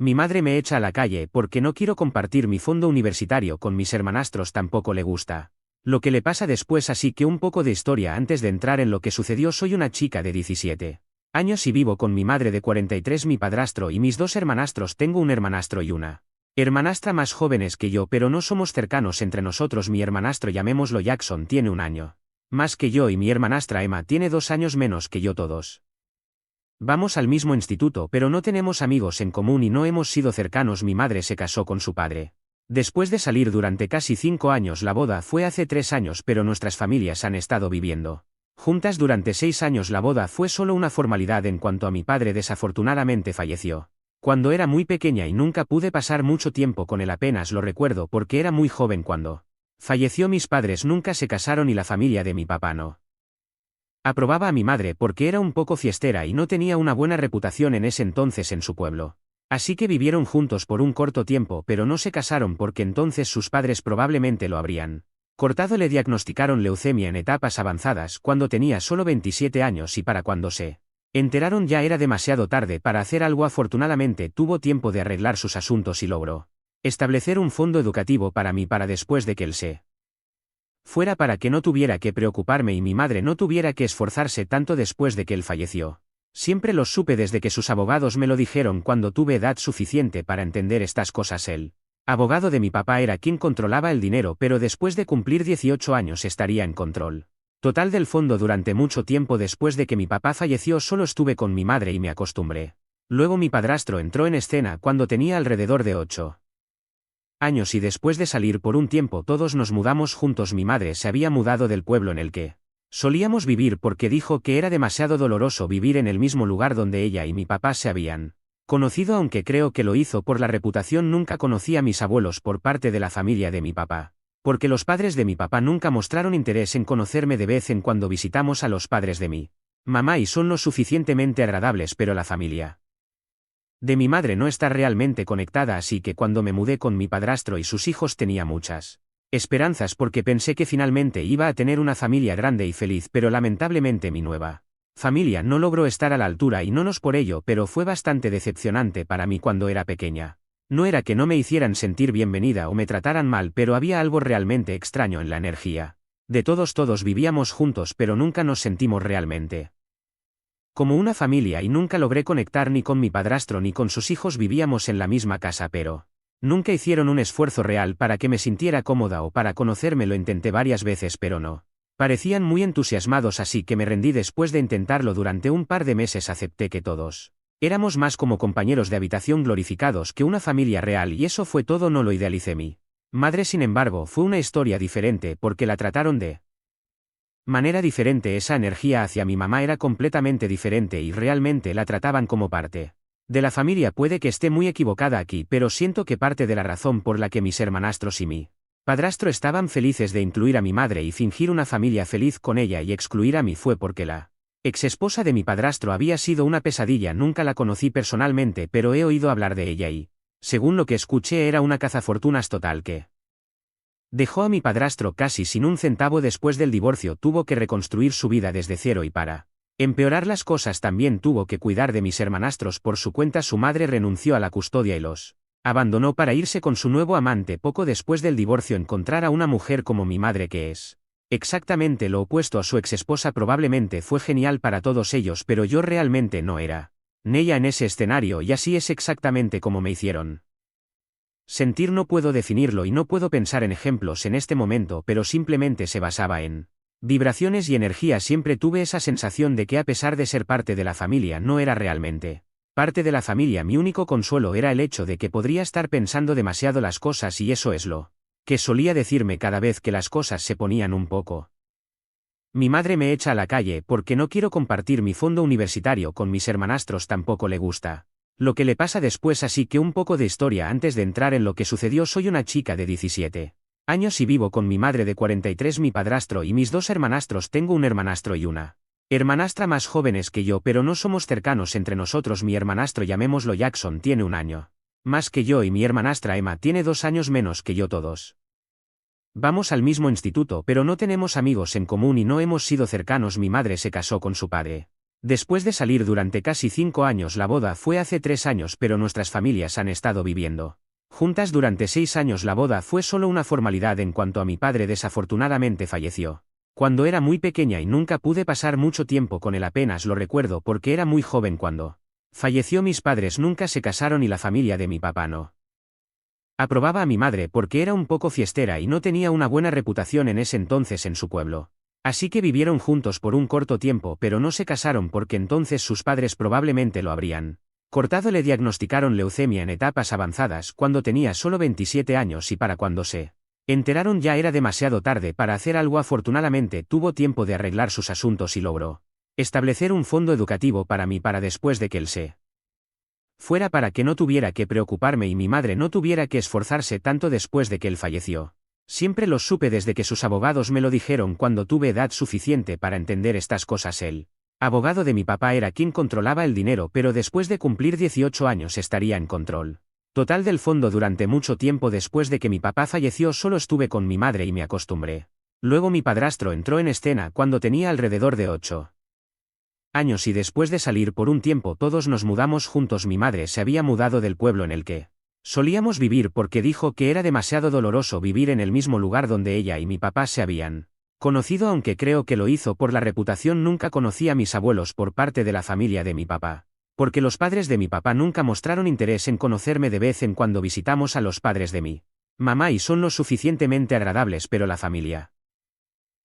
Mi madre me echa a la calle porque no quiero compartir mi fondo universitario con mis hermanastros, tampoco le gusta lo que le pasa después, así que un poco de historia antes de entrar en lo que sucedió. Soy una chica de 17 años y vivo con mi madre de 43, mi padrastro y mis dos hermanastros. Tengo un hermanastro y una hermanastra más jóvenes que yo, pero no somos cercanos entre nosotros. Mi hermanastro, llamémoslo Jackson, tiene un año más que yo y mi hermanastra Emma tiene 2 años menos que yo. Todos vamos al mismo instituto, pero no tenemos amigos en común y no hemos sido cercanos. Mi madre se casó con su padre después de salir durante casi 5 años. La boda fue hace 3 años, pero nuestras familias han estado viviendo juntas durante 6 años. La boda fue solo una formalidad. En cuanto a mi padre, desafortunadamente falleció cuando era muy pequeña y nunca pude pasar mucho tiempo con él, apenas lo recuerdo porque era muy joven cuando falleció. Mis padres nunca se casaron y la familia de mi papá no aprobaba a mi madre porque era un poco fiestera y no tenía una buena reputación en ese entonces en su pueblo. Así que vivieron juntos por un corto tiempo, pero no se casaron porque entonces sus padres probablemente lo habrían cortado. Le diagnosticaron leucemia en etapas avanzadas cuando tenía solo 27 años y para cuando se enteraron ya era demasiado tarde para hacer algo. Afortunadamente tuvo tiempo de arreglar sus asuntos y logró establecer un fondo educativo para mí para después de que él se fuera, para que no tuviera que preocuparme y mi madre no tuviera que esforzarse tanto después de que él falleció. Siempre lo supe desde que sus abogados me lo dijeron cuando tuve edad suficiente para entender estas cosas. El abogado de mi papá era quien controlaba el dinero, pero después de cumplir 18 años estaría en control total del fondo. Durante mucho tiempo después de que mi papá falleció solo estuve con mi madre y me acostumbré. Luego mi padrastro entró en escena cuando tenía alrededor de 8 años y después de salir por un tiempo todos nos mudamos juntos. Mi madre se había mudado del pueblo en el que solíamos vivir porque dijo que era demasiado doloroso vivir en el mismo lugar donde ella y mi papá se habían conocido, aunque creo que lo hizo por la reputación. Nunca conocí a mis abuelos por parte de la familia de mi papá, porque los padres de mi papá nunca mostraron interés en conocerme. De vez en cuando visitamos a los padres de mi mamá y son lo suficientemente agradables, pero la familia de mi madre no está realmente conectada, así que cuando me mudé con mi padrastro y sus hijos tenía muchas esperanzas porque pensé que finalmente iba a tener una familia grande y feliz, pero lamentablemente mi nueva familia no logró estar a la altura y no nos por ello, pero fue bastante decepcionante para mí cuando era pequeña. No era que no me hicieran sentir bienvenida o me trataran mal, pero había algo realmente extraño en la energía de todos. Todos vivíamos juntos, pero nunca nos sentimos realmente como una familia y nunca logré conectar ni con mi padrastro ni con sus hijos. Vivíamos en la misma casa, pero nunca hicieron un esfuerzo real para que me sintiera cómoda o para conocerme. Lo intenté varias veces, pero no parecían muy entusiasmados, así que me rendí. Después de intentarlo durante un par de meses acepté que todos éramos más como compañeros de habitación glorificados que una familia real, y eso fue todo. No lo idealicé. Mi madre, sin embargo, fue una historia diferente porque la trataron de manera diferente. Esa energía hacia mi mamá era completamente diferente y realmente la trataban como parte de la familia. Puede que esté muy equivocada aquí, pero siento que parte de la razón por la que mis hermanastros y mi padrastro estaban felices de incluir a mi madre y fingir una familia feliz con ella y excluir a mí fue porque la exesposa de mi padrastro había sido una pesadilla. Nunca la conocí personalmente, pero he oído hablar de ella y, según lo que escuché, era una cazafortunas total que dejó a mi padrastro casi sin un centavo. Después del divorcio tuvo que reconstruir su vida desde cero y para empeorar las cosas también tuvo que cuidar de mis hermanastros por su cuenta. Su madre renunció a la custodia y los abandonó para irse con su nuevo amante. Poco después del divorcio, encontrar a una mujer como mi madre, que es exactamente lo opuesto a su exesposa, probablemente fue genial para todos ellos, pero yo realmente no era Neya en ese escenario, y así es exactamente como me hicieron sentir. No puedo definirlo y no puedo pensar en ejemplos en este momento, pero simplemente se basaba en vibraciones y energía. Siempre tuve esa sensación de que, a pesar de ser parte de la familia, no era realmente parte de la familia. Mi único consuelo era el hecho de que podría estar pensando demasiado las cosas, y eso es lo que solía decirme cada vez que las cosas se ponían un poco. Mi madre me echa a la calle porque no quiero compartir mi fondo universitario con mis hermanastros, tampoco le gusta lo que le pasa después, así que un poco de historia antes de entrar en lo que sucedió. Soy una chica de 17 años y vivo con mi madre de 43, mi padrastro y mis dos hermanastros. Tengo un hermanastro y una hermanastra más jóvenes que yo, pero no somos cercanos entre nosotros. Mi hermanastro, llamémoslo Jackson, tiene un año más que yo y mi hermanastra Emma tiene 2 años menos que yo. Todos vamos al mismo instituto, pero no tenemos amigos en común y no hemos sido cercanos. Mi madre se casó con su padre Después de salir durante casi 5 años, la boda fue hace 3 años, pero nuestras familias han estado viviendo juntas durante 6 años. La boda fue solo una formalidad en cuanto a mi padre desafortunadamente falleció cuando era muy pequeña y nunca pude pasar mucho tiempo con él, apenas lo recuerdo porque era muy joven cuando falleció. Mis padres nunca se casaron y la familia de mi papá no aprobaba a mi madre porque era un poco fiestera y no tenía una buena reputación en ese entonces en su pueblo. Así que vivieron juntos por un corto tiempo, pero no se casaron porque entonces sus padres probablemente lo habrían cortado. Le diagnosticaron leucemia en etapas avanzadas cuando tenía solo 27 años y para cuando se enteraron ya era demasiado tarde para hacer algo. Afortunadamente tuvo tiempo de arreglar sus asuntos y logró establecer un fondo educativo para mí para después de que él se fuera, para que no tuviera que preocuparme y mi madre no tuviera que esforzarse tanto después de que él falleció. Siempre lo supe desde que sus abogados me lo dijeron cuando tuve edad suficiente para entender estas cosas. El abogado de mi papá era quien controlaba el dinero, pero después de cumplir 18 años estaría en control total del fondo. Durante mucho tiempo después de que mi papá falleció solo estuve con mi madre y me acostumbré. Luego mi padrastro entró en escena cuando tenía alrededor de 8 años y después de salir por un tiempo todos nos mudamos juntos. Mi madre se había mudado del pueblo en el que solíamos vivir porque dijo que era demasiado doloroso vivir en el mismo lugar donde ella y mi papá se habían conocido, aunque creo que lo hizo por la reputación. Nunca conocí a mis abuelos por parte de la familia de mi papá, porque los padres de mi papá nunca mostraron interés en conocerme. De vez en cuando visitamos a los padres de mi mamá y son lo suficientemente agradables, pero la familia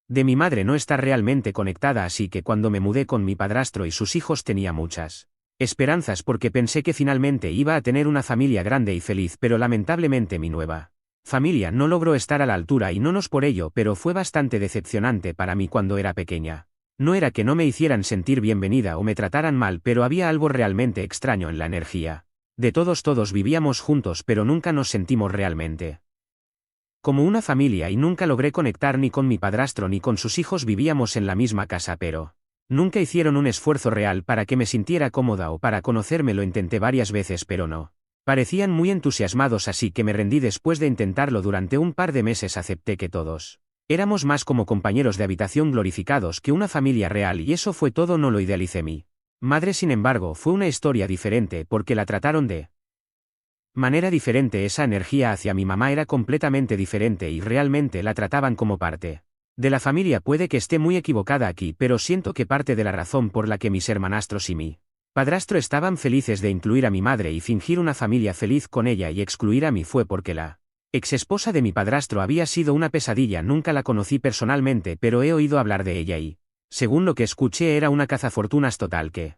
de mi madre no está realmente conectada, así que cuando me mudé con mi padrastro y sus hijos tenía muchas esperanzas porque pensé que finalmente iba a tener una familia grande y feliz, pero lamentablemente mi nueva familia no logró estar a la altura y no nos por ello, pero fue bastante decepcionante para mí cuando era pequeña. No era que no me hicieran sentir bienvenida o me trataran mal, pero había algo realmente extraño en la energía de todos vivíamos juntos, pero nunca nos sentimos realmente como una familia y nunca logré conectar ni con mi padrastro ni con sus hijos. Vivíamos en la misma casa, pero nunca hicieron un esfuerzo real para que me sintiera cómoda o para conocerme. Lo intenté varias veces, pero no parecían muy entusiasmados, así que me rendí. Después de intentarlo durante un par de meses acepté que todos éramos más como compañeros de habitación glorificados que una familia real, y eso fue todo. No lo idealicé. Mi madre, sin embargo, fue una historia diferente porque la trataron de manera diferente. Esa energía hacia mi mamá era completamente diferente y realmente la trataban como parte de la familia. Puede que esté muy equivocada aquí, pero siento que parte de la razón por la que mis hermanastros y mi padrastro estaban felices de incluir a mi madre y fingir una familia feliz con ella y excluir a mí fue porque la exesposa de mi padrastro había sido una pesadilla. Nunca la conocí personalmente, pero he oído hablar de ella y, según lo que escuché, era una cazafortunas total que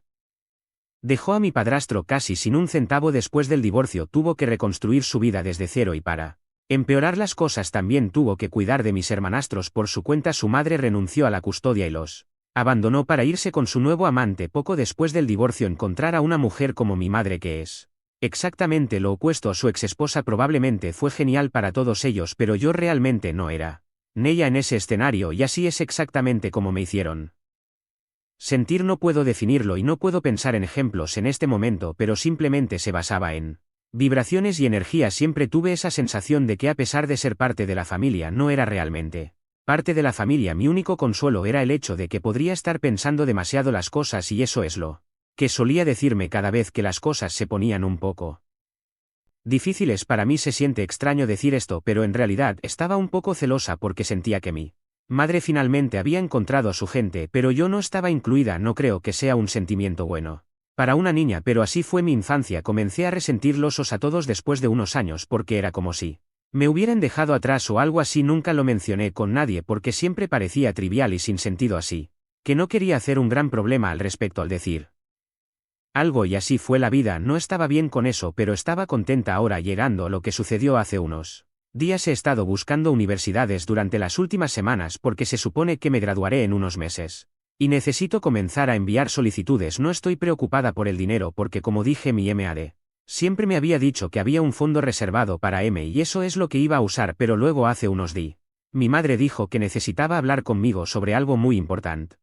dejó a mi padrastro casi sin un centavo. Después del divorcio tuvo que reconstruir su vida desde cero y para empeorar las cosas también tuvo que cuidar de mis hermanastros por su cuenta. Su madre renunció a la custodia y los abandonó para irse con su nuevo amante. Poco después del divorcio encontrar a una mujer como mi madre, que es exactamente lo opuesto a su exesposa, probablemente fue genial para todos ellos, pero yo realmente no era Nella en ese escenario, y así es exactamente como me hicieron sentir. No puedo definirlo y no puedo pensar en ejemplos en este momento, pero simplemente se basaba en vibraciones y energía. Siempre tuve esa sensación de que a pesar de ser parte de la familia no era realmente parte de la familia. Mi único consuelo era el hecho de que podría estar pensando demasiado las cosas, y eso es lo que solía decirme cada vez que las cosas se ponían un poco difíciles. Para mí se siente extraño decir esto, pero en realidad estaba un poco celosa porque sentía que mi madre finalmente había encontrado a su gente, pero yo no estaba incluida. No creo que sea un sentimiento bueno para una niña, pero así fue mi infancia. Comencé a resentirlos a todos después de unos años porque era como si me hubieran dejado atrás o algo así. Nunca lo mencioné con nadie porque siempre parecía trivial y sin sentido, así que no quería hacer un gran problema al respecto al decir algo, y así fue la vida. No estaba bien con eso, pero estaba contenta ahora. Llegando a lo que sucedió hace unos días, he estado buscando universidades durante las últimas semanas porque se supone que me graduaré en unos meses y necesito comenzar a enviar solicitudes. No estoy preocupada por el dinero porque, como dije, mi MAD siempre me había dicho que había un fondo reservado para M y eso es lo que iba a usar, pero luego hace unos días mi madre dijo que necesitaba hablar conmigo sobre algo muy importante.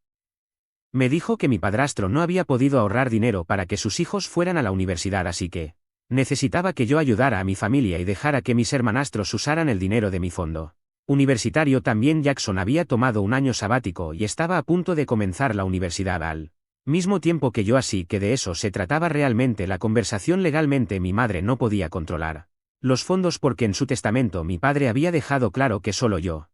Me dijo que mi padrastro no había podido ahorrar dinero para que sus hijos fueran a la universidad, así que necesitaba que yo ayudara a mi familia y dejara que mis hermanastros usaran el dinero de mi fondo universitario. También Jackson había tomado un año sabático y estaba a punto de comenzar la universidad al Mismo tiempo que yo, así que de eso se trataba realmente la conversación legalmente mi madre no podía controlar los fondos porque en su testamento mi padre había dejado claro que solo yo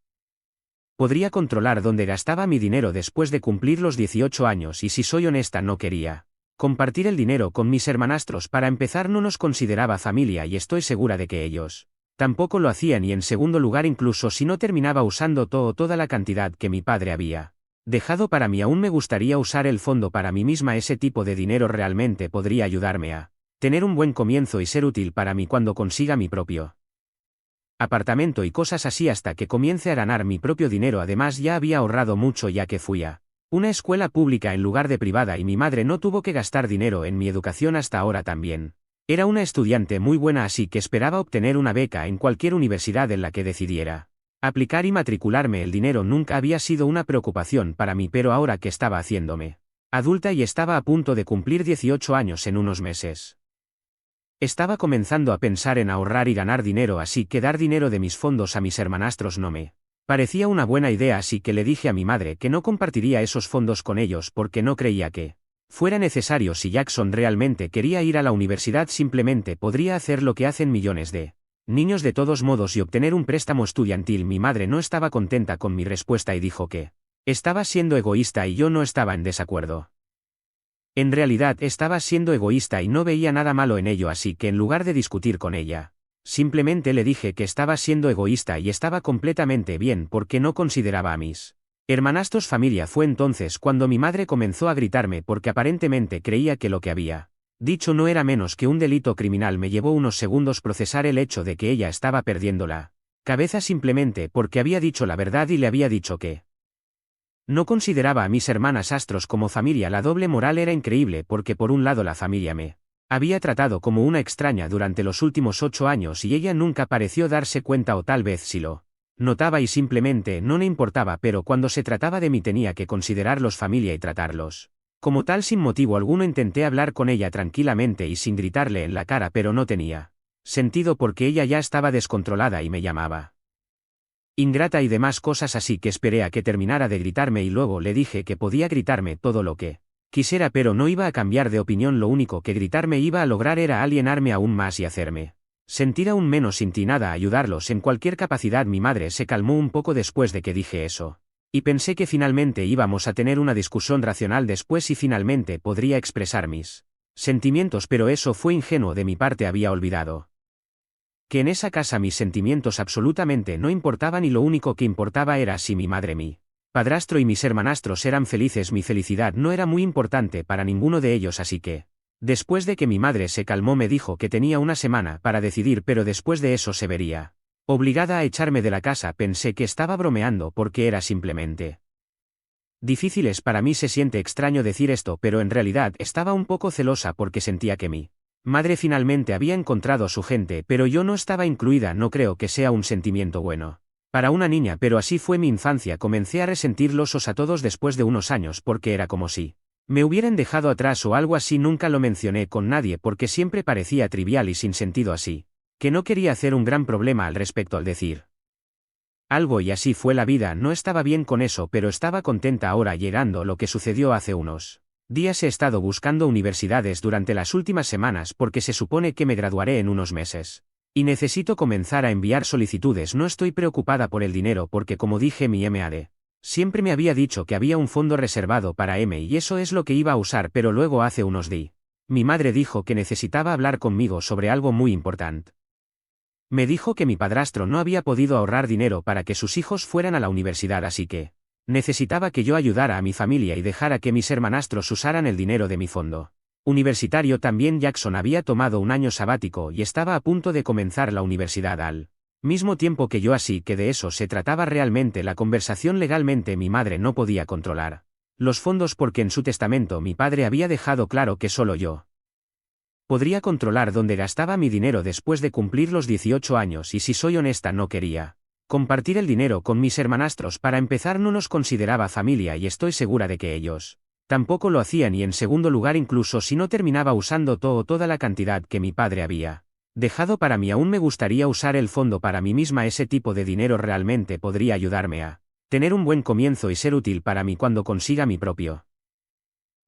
podría controlar dónde gastaba mi dinero después de cumplir los 18 años y si soy honesta no quería compartir el dinero con mis hermanastros. Para empezar, no nos consideraba familia y estoy segura de que ellos tampoco lo hacían, y en segundo lugar, incluso si no terminaba usando toda la cantidad que mi padre había dejado para mí, aún me gustaría usar el fondo para mí misma. Ese tipo de dinero realmente podría ayudarme a tener un buen comienzo y ser útil para mí cuando consiga mi propio apartamento y cosas así, hasta que comience a ganar mi propio dinero. Además, ya había ahorrado mucho ya que fui a una escuela pública en lugar de privada y mi madre no tuvo que gastar dinero en mi educación hasta ahora también. Era una estudiante muy buena, así que esperaba obtener una beca en cualquier universidad en la que decidiera aplicar y matricularme. El dinero nunca había sido una preocupación para mí, pero ahora que estaba haciéndome adulta y estaba a punto de cumplir 18 años en unos meses, estaba comenzando a pensar en ahorrar y ganar dinero, así que dar dinero de mis fondos a mis hermanastros no me parecía una buena idea, así que le dije a mi madre que no compartiría esos fondos con ellos porque no creía que fuera necesario. Si Jackson realmente quería ir a la universidad, simplemente podría hacer lo que hacen millones de niños de todos modos y obtener un préstamo estudiantil. Mi madre no estaba contenta con mi respuesta y dijo que estaba siendo egoísta y yo no estaba en desacuerdo. En realidad estaba siendo egoísta y no veía nada malo en ello, así que en lugar de discutir con ella, simplemente le dije que estaba siendo egoísta y estaba completamente bien porque no consideraba a mis hermanastros familia. Fue entonces cuando mi madre comenzó a gritarme porque aparentemente creía que lo que había dicho no era menos que un delito criminal. Me llevó unos segundos procesar el hecho de que ella estaba perdiendo la cabeza simplemente porque había dicho la verdad y le había dicho que no consideraba a mis hermanastros como familia. La doble moral era increíble porque por un lado la familia me había tratado como una extraña durante los últimos 8 años y ella nunca pareció darse cuenta, o tal vez sí lo notaba y simplemente no le importaba, pero cuando se trataba de mí tenía que considerarlos familia y tratarlos como tal sin motivo alguno. Intenté hablar con ella tranquilamente y sin gritarle en la cara, pero no tenía sentido porque ella ya estaba descontrolada y me llamaba ingrata y demás cosas, así que esperé a que terminara de gritarme y luego le dije que podía gritarme todo lo que quisiera, pero no iba a cambiar de opinión. Lo único que gritarme iba a lograr era alienarme aún más y hacerme sentir aún menos inclinada a ayudarlos en cualquier capacidad. Mi madre se calmó un poco después de que dije eso, y pensé que finalmente íbamos a tener una discusión racional después y finalmente podría expresar mis sentimientos, pero eso fue ingenuo de mi parte. Había olvidado que en esa casa mis sentimientos absolutamente no importaban y lo único que importaba era si mi madre, mi padrastro y mis hermanastros eran felices. Mi felicidad no era muy importante para ninguno de ellos, así que después de que mi madre se calmó me dijo que tenía una semana para decidir, pero después de eso se vería obligada a echarme de la casa. Pensé que estaba bromeando porque era simplemente difíciles para mí. Se siente extraño decir esto, pero en realidad estaba un poco celosa porque sentía que mi madre finalmente había encontrado a su gente, pero yo no estaba incluida. No creo que sea un sentimiento bueno para una niña, pero así fue mi infancia. Comencé a resentirlos a todos después de unos años porque era como si me hubieran dejado atrás o algo así. Nunca lo mencioné con nadie porque siempre parecía trivial y sin sentido, así que no quería hacer un gran problema al respecto al decir algo, y así fue la vida. No estaba bien con eso, pero estaba contenta ahora. Llegando lo que sucedió hace unos días, he estado buscando universidades durante las últimas semanas porque se supone que me graduaré en unos meses y necesito comenzar a enviar solicitudes. No estoy preocupada por el dinero porque, como dije, mi MAD siempre me había dicho que había un fondo reservado para M y eso es lo que iba a usar, pero luego hace unos días mi madre dijo que necesitaba hablar conmigo sobre algo muy importante. Me dijo que mi padrastro no había podido ahorrar dinero para que sus hijos fueran a la universidad, así que necesitaba que yo ayudara a mi familia y dejara que mis hermanastros usaran el dinero de mi fondo universitario. También Jackson había tomado un año sabático y estaba a punto de comenzar la universidad al mismo tiempo que yo, así que de eso se trataba realmente la conversación legalmente. Mi madre no podía controlar los fondos porque en su testamento mi padre había dejado claro que solo yo podría controlar dónde gastaba mi dinero después de cumplir los 18 años y si soy honesta no quería compartir el dinero con mis hermanastros. Para empezar, no nos consideraba familia y estoy segura de que ellos tampoco lo hacían, y en segundo lugar, incluso si no terminaba usando toda la cantidad que mi padre había dejado para mí, aún me gustaría usar el fondo para mí misma. Ese tipo de dinero realmente podría ayudarme a tener un buen comienzo y ser útil para mí cuando consiga mi propio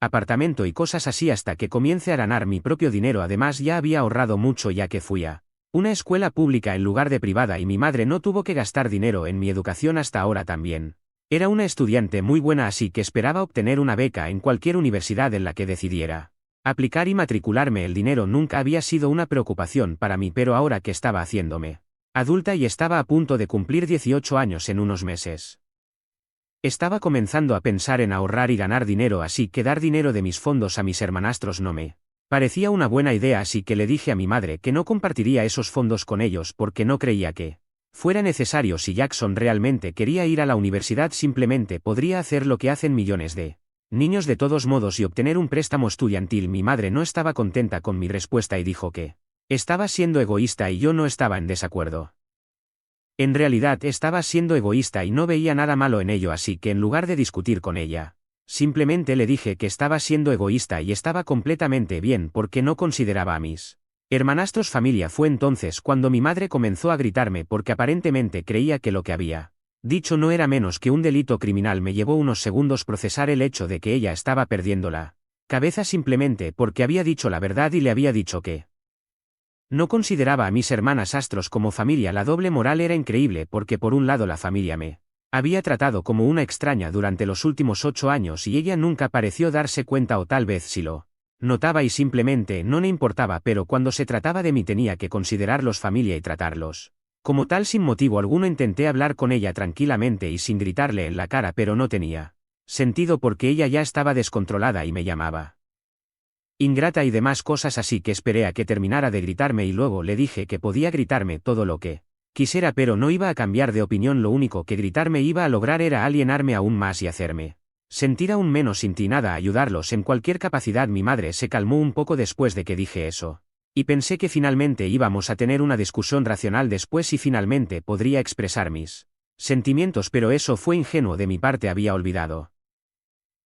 apartamento y cosas así hasta que comience a ganar mi propio dinero. Además ya había ahorrado mucho ya que fui a una escuela pública en lugar de privada y mi madre no tuvo que gastar dinero en mi educación hasta ahora también. Era una estudiante muy buena así que esperaba obtener una beca en cualquier universidad en la que decidiera aplicar y matricularme. El dinero nunca había sido una preocupación para mí, pero ahora que estaba haciéndome adulta y estaba a punto de cumplir 18 años en unos meses, estaba comenzando a pensar en ahorrar y ganar dinero, así que dar dinero de mis fondos a mis hermanastros no me parecía una buena idea, así que le dije a mi madre que no compartiría esos fondos con ellos porque no creía que fuera necesario. Si Jackson realmente quería ir a la universidad, simplemente podría hacer lo que hacen millones de niños de todos modos y obtener un préstamo estudiantil. Mi madre no estaba contenta con mi respuesta y dijo que estaba siendo egoísta y yo no estaba en desacuerdo. En realidad estaba siendo egoísta y no veía nada malo en ello, así que en lugar de discutir con ella, simplemente le dije que estaba siendo egoísta y estaba completamente bien porque no consideraba a mis hermanastros familia. Fue entonces cuando mi madre comenzó a gritarme porque aparentemente creía que lo que había dicho no era menos que un delito criminal. Me llevó unos segundos procesar el hecho de que ella estaba perdiendo la cabeza simplemente porque había dicho la verdad y le había dicho que no consideraba a mis hermanastros como familia. La doble moral era increíble porque por un lado la familia me había tratado como una extraña durante los últimos 8 años y ella nunca pareció darse cuenta, o tal vez sí lo notaba y simplemente no le importaba, pero cuando se trataba de mí tenía que considerarlos familia y tratarlos como tal sin motivo alguno. Intenté hablar con ella tranquilamente y sin gritarle en la cara, pero no tenía sentido porque ella ya estaba descontrolada y me llamaba ingrata y demás cosas, así que esperé a que terminara de gritarme y luego le dije que podía gritarme todo lo que quisiera, pero no iba a cambiar de opinión. Lo único que gritarme iba a lograr era alienarme aún más y hacerme sentir aún menos inclinada a ayudarlos en cualquier capacidad. Mi madre se calmó un poco después de que dije eso, y pensé que finalmente íbamos a tener una discusión racional después y finalmente podría expresar mis sentimientos, pero eso fue ingenuo de mi parte. Había olvidado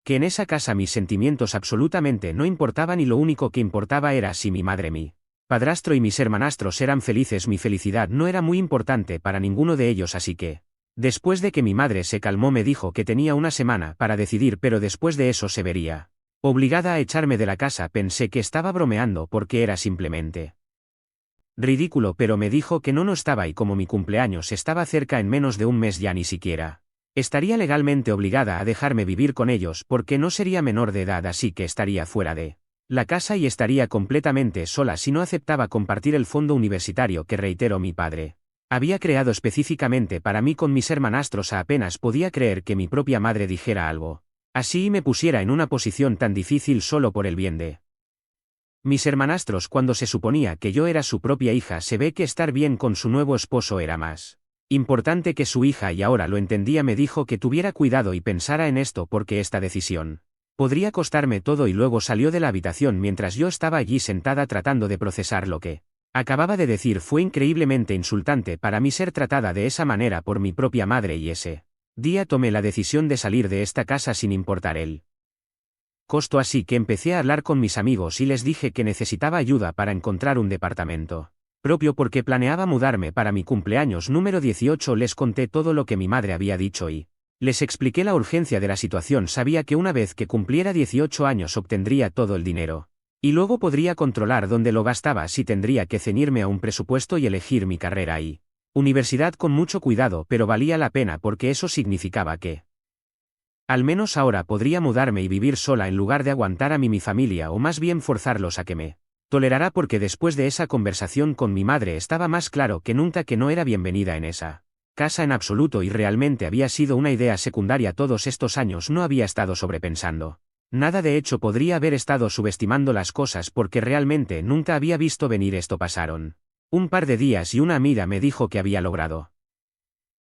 que en esa casa mis sentimientos absolutamente no importaban y lo único que importaba era si mi madre, mi padrastro y mis hermanastros eran felices. Mi felicidad no era muy importante para ninguno de ellos, así que, después de que mi madre se calmó, me dijo que tenía una semana para decidir, pero después de eso se vería obligada a echarme de la casa. Pensé que estaba bromeando porque era simplemente ridículo, pero me dijo que no estaba, y como mi cumpleaños estaba cerca en menos de un mes, ya ni siquiera estaría legalmente obligada a dejarme vivir con ellos porque no sería menor de edad, así que estaría fuera de la casa y estaría completamente sola si no aceptaba compartir el fondo universitario que, reitero, mi padre había creado específicamente para mí con mis hermanastros. Apenas podía creer que mi propia madre dijera algo así y me pusiera en una posición tan difícil solo por el bien de mis hermanastros, cuando se suponía que yo era su propia hija. Se ve que estar bien con su nuevo esposo era más importante que su hija y ahora lo entendía. Me dijo que tuviera cuidado y pensara en esto porque esta decisión podría costarme todo, y luego salió de la habitación mientras yo estaba allí sentada tratando de procesar lo que acababa de decir. Fue increíblemente insultante para mí ser tratada de esa manera por mi propia madre y ese día tomé la decisión de salir de esta casa sin importar el costo, así que empecé a hablar con mis amigos y les dije que necesitaba ayuda para encontrar un departamento propio porque planeaba mudarme para mi cumpleaños número 18. Les conté todo lo que mi madre había dicho y les expliqué la urgencia de la situación. Sabía que una vez que cumpliera 18 años obtendría todo el dinero y luego podría controlar dónde lo gastaba. Así tendría que ceñirme a un presupuesto y elegir mi carrera y universidad con mucho cuidado, pero valía la pena porque eso significaba que al menos ahora podría mudarme y vivir sola en lugar de aguantar a mi familia, o más bien forzarlos a que me tolerara, porque después de esa conversación con mi madre estaba más claro que nunca que no era bienvenida en esa casa en absoluto, y realmente había sido una idea secundaria todos estos años. No había estado sobrepensando nada, de hecho podría haber estado subestimando las cosas porque realmente nunca había visto venir esto. Pasaron un par de días y una amiga me dijo que había logrado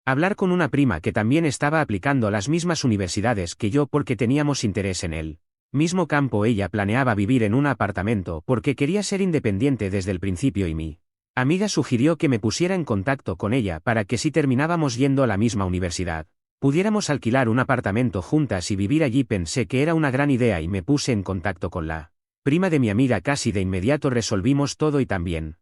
hablar con una prima que también estaba aplicando a las mismas universidades que yo porque teníamos interés en él mismo campo. Ella planeaba vivir en un apartamento porque quería ser independiente desde el principio y mi amiga sugirió que me pusiera en contacto con ella para que, si terminábamos yendo a la misma universidad, pudiéramos alquilar un apartamento juntas y vivir allí. Pensé que era una gran idea y me puse en contacto con la prima de mi amiga. Casi de inmediato resolvimos todo y también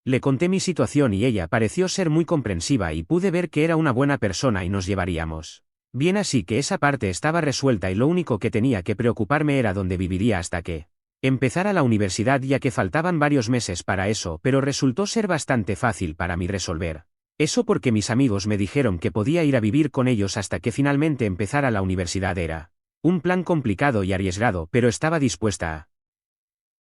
le conté mi situación y ella pareció ser muy comprensiva y pude ver que era una buena persona y nos llevaríamos Bien, así que esa parte estaba resuelta y lo único que tenía que preocuparme era dónde viviría hasta que empezara la universidad, ya que faltaban varios meses para eso, pero resultó ser bastante fácil para mí resolver. Eso porque mis amigos me dijeron que podía ir a vivir con ellos hasta que finalmente empezara la universidad. Era un plan complicado y arriesgado, pero estaba dispuesta a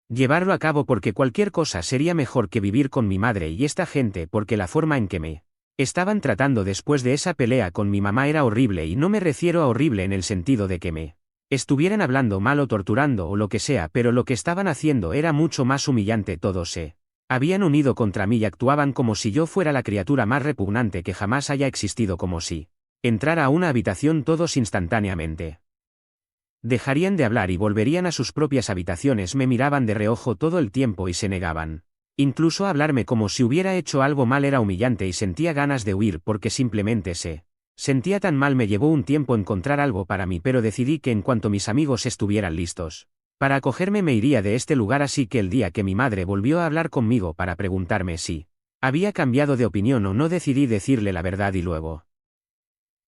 llevarlo a cabo porque cualquier cosa sería mejor que vivir con mi madre y esta gente, porque la forma en que me estaban tratando después de esa pelea con mi mamá era horrible, y no me refiero a horrible en el sentido de que me estuvieran hablando mal o torturando o lo que sea, pero lo que estaban haciendo era mucho más humillante. Todos se habían unido contra mí y actuaban como si yo fuera la criatura más repugnante que jamás haya existido, como si entrara a una habitación todos instantáneamente dejarían de hablar y volverían a sus propias habitaciones. Me miraban de reojo todo el tiempo y se negaban incluso a hablarme, como si hubiera hecho algo mal. Era humillante y sentía ganas de huir porque simplemente se sentía tan mal. Me llevó un tiempo encontrar algo para mí, pero decidí que en cuanto mis amigos estuvieran listos para acogerme me iría de este lugar. Así que el día que mi madre volvió a hablar conmigo para preguntarme si había cambiado de opinión o no, decidí decirle la verdad y luego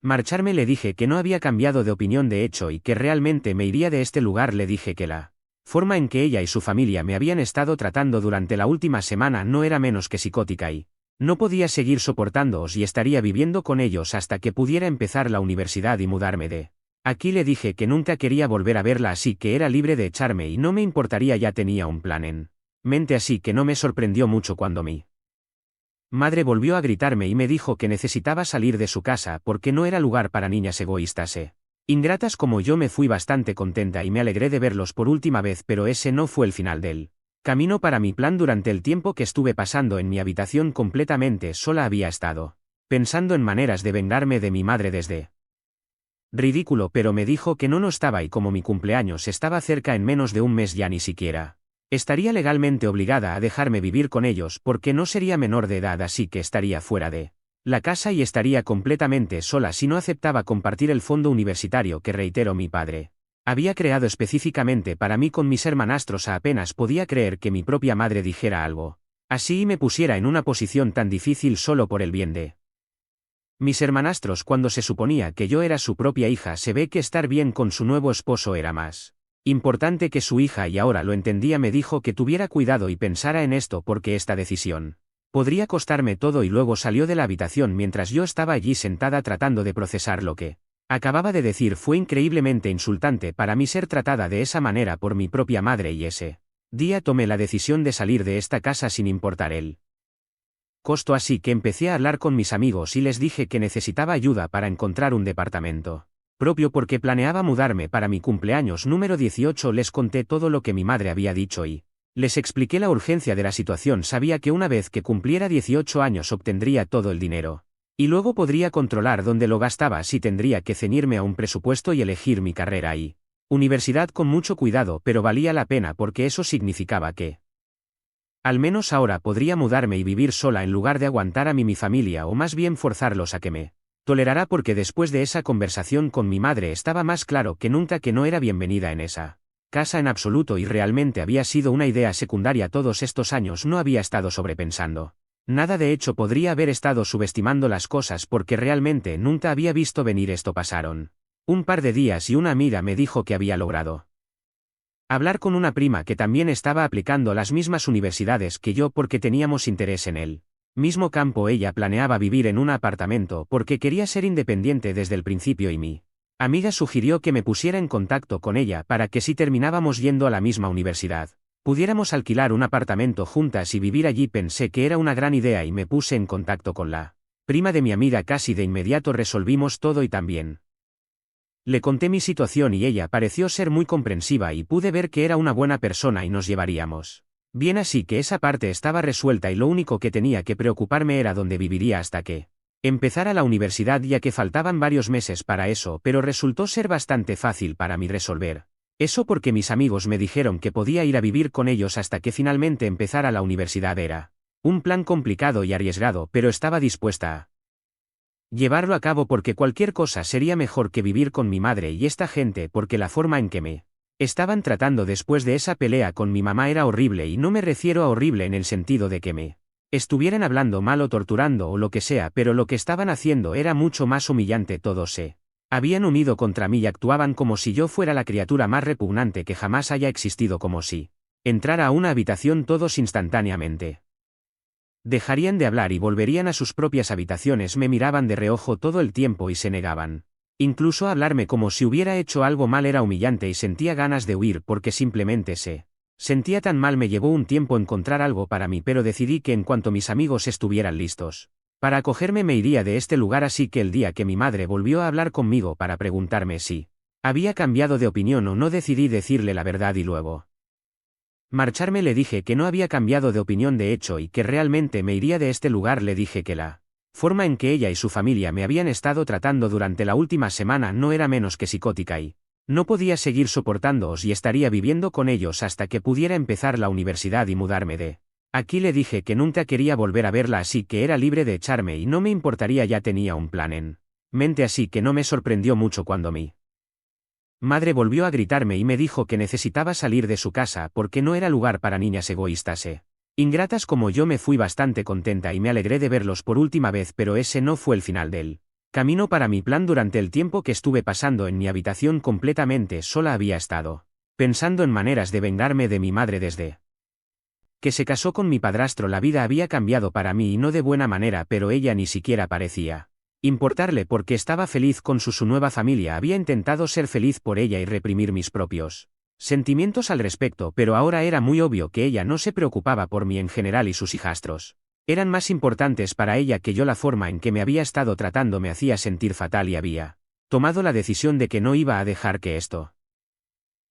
marcharme. Le dije que no había cambiado de opinión de hecho y que realmente me iría de este lugar. Le dije que la forma en que ella y su familia me habían estado tratando durante la última semana no era menos que psicótica y no podía seguir soportándoos y estaría viviendo con ellos hasta que pudiera empezar la universidad y mudarme de aquí. Le dije que nunca quería volver a verla, así que era libre de echarme y no me importaría. Ya tenía un plan en mente, así que no me sorprendió mucho cuando mi madre volvió a gritarme y me dijo que necesitaba salir de su casa porque no era lugar para niñas egoístas e ingratas como yo. Me fui bastante contenta y me alegré de verlos por última vez, pero ese no fue el final del camino para mi plan. Durante el tiempo que estuve pasando en mi habitación completamente sola había estado pensando en maneras de vengarme de mi madre. Desde ridículo, pero me dijo que no estaba, y como mi cumpleaños estaba cerca en menos de un mes, ya ni siquiera estaría legalmente obligada a dejarme vivir con ellos porque no sería menor de edad, así que estaría fuera de la casa y estaría completamente sola si no aceptaba compartir el fondo universitario que, reitero, mi padre había creado específicamente para mí con mis hermanastros. Apenas podía creer que mi propia madre dijera algo así y me pusiera en una posición tan difícil solo por el bien de mis hermanastros, cuando se suponía que yo era su propia hija. Se ve que estar bien con su nuevo esposo era más importante que su hija y ahora lo entendía. Me dijo que tuviera cuidado y pensara en esto porque esta decisión podría costarme todo, y luego salió de la habitación mientras yo estaba allí sentada tratando de procesar lo que acababa de decir. Fue increíblemente insultante para mí ser tratada de esa manera por mi propia madre, y ese día tomé la decisión de salir de esta casa sin importar el costo, así que empecé a hablar con mis amigos y les dije que necesitaba ayuda para encontrar un departamento propio porque planeaba mudarme para mi cumpleaños número 18. Les conté todo lo que mi madre había dicho y les expliqué la urgencia de la situación. Sabía que una vez que cumpliera 18 años obtendría todo el dinero y luego podría controlar dónde lo gastaba. Así tendría que ceñirme a un presupuesto y elegir mi carrera y universidad con mucho cuidado, pero valía la pena porque eso significaba que al menos ahora podría mudarme y vivir sola en lugar de aguantar a mi familia, o más bien forzarlos a que me tolerara, porque después de esa conversación con mi madre estaba más claro que nunca que no era bienvenida en esa casa en absoluto, y realmente había sido una idea secundaria todos estos años. No había estado sobrepensando nada, de hecho podría haber estado subestimando las cosas porque realmente nunca había visto venir esto. Pasaron un par de días y una amiga me dijo que había logrado hablar con una prima que también estaba aplicando las mismas universidades que yo porque teníamos interés en el mismo campo. Ella planeaba vivir en un apartamento porque quería ser independiente desde el principio y mi amiga sugirió que me pusiera en contacto con ella para que, si terminábamos yendo a la misma universidad, pudiéramos alquilar un apartamento juntas y vivir allí. Pensé que era una gran idea y me puse en contacto con la prima de mi amiga. Casi de inmediato resolvimos todo y también le conté mi situación y ella pareció ser muy comprensiva y pude ver que era una buena persona y nos llevaríamos bien, así que esa parte estaba resuelta y lo único que tenía que preocuparme era dónde viviría hasta que empezara la universidad, ya que faltaban varios meses para eso, pero resultó ser bastante fácil para mí resolver eso porque mis amigos me dijeron que podía ir a vivir con ellos hasta que finalmente empezara la universidad. Era un plan complicado y arriesgado, pero estaba dispuesta a llevarlo a cabo porque cualquier cosa sería mejor que vivir con mi madre y esta gente, porque la forma en que me estaban tratando después de esa pelea con mi mamá era horrible, y no me refiero a horrible en el sentido de que me estuvieran hablando mal o torturando o lo que sea, pero lo que estaban haciendo era mucho más humillante. Todos se Habían unido contra mí y actuaban como si yo fuera la criatura más repugnante que jamás haya existido, como si entrara a una habitación todos instantáneamente. Dejarían de hablar y volverían a sus propias habitaciones, me miraban de reojo todo el tiempo y se negaban. Incluso hablarme como si hubiera hecho algo mal era humillante y sentía ganas de huir porque simplemente se sentía tan mal. Me llevó un tiempo encontrar algo para mí, pero decidí que en cuanto mis amigos estuvieran listos para acogerme me iría de este lugar, así que el día que mi madre volvió a hablar conmigo para preguntarme si había cambiado de opinión o no, decidí decirle la verdad y luego marcharme. Le dije que no había cambiado de opinión de hecho y que realmente me iría de este lugar. Le dije que la forma en que ella y su familia me habían estado tratando durante la última semana no era menos que psicótica y no podía seguir soportándoos y estaría viviendo con ellos hasta que pudiera empezar la universidad y mudarme de aquí. Le dije que nunca quería volver a verla, así que era libre de echarme y no me importaría, ya tenía un plan en mente, así que no me sorprendió mucho cuando mi madre volvió a gritarme y me dijo que necesitaba salir de su casa porque no era lugar para niñas egoístas e ingratas como yo. Me fui bastante contenta y me alegré de verlos por última vez, pero ese no fue el final del camino para mi plan. Durante el tiempo que estuve pasando en mi habitación completamente sola había estado pensando en maneras de vengarme de mi madre. Desde que se casó con mi padrastro la vida había cambiado para mí y no de buena manera, pero ella ni siquiera parecía importarle porque estaba feliz con su nueva familia. Había intentado ser feliz por ella y reprimir mis propios sentimientos al respecto, pero ahora era muy obvio que ella no se preocupaba por mí en general y sus hijastros eran más importantes para ella que yo. La forma en que me había estado tratando me hacía sentir fatal y había tomado la decisión de que no iba a dejar que esto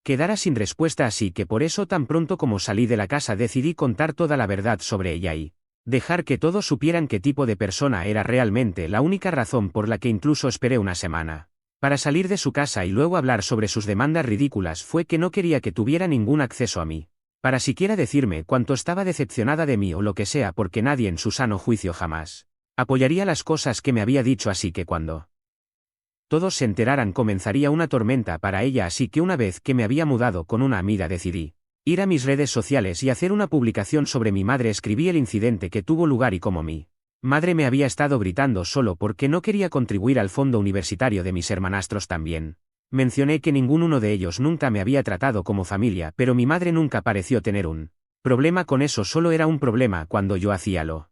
quedara sin respuesta, así que por eso tan pronto como salí de la casa decidí contar toda la verdad sobre ella y dejar que todos supieran qué tipo de persona era realmente. La única razón por la que incluso esperé una semana para salir de su casa y luego hablar sobre sus demandas ridículas fue que no quería que tuviera ningún acceso a mí, para siquiera decirme cuánto estaba decepcionada de mí o lo que sea, porque nadie en su sano juicio jamás apoyaría las cosas que me había dicho, así que cuando todos se enteraran comenzaría una tormenta para ella. Así que una vez que me había mudado con una amiga decidí ir a mis redes sociales y hacer una publicación sobre mi madre. Escribí el incidente que tuvo lugar y cómo mi madre me había estado gritando solo porque no quería contribuir al fondo universitario de mis hermanastros. También mencioné que ninguno de ellos nunca me había tratado como familia, pero mi madre nunca pareció tener un problema con eso, solo era un problema cuando yo hacía lo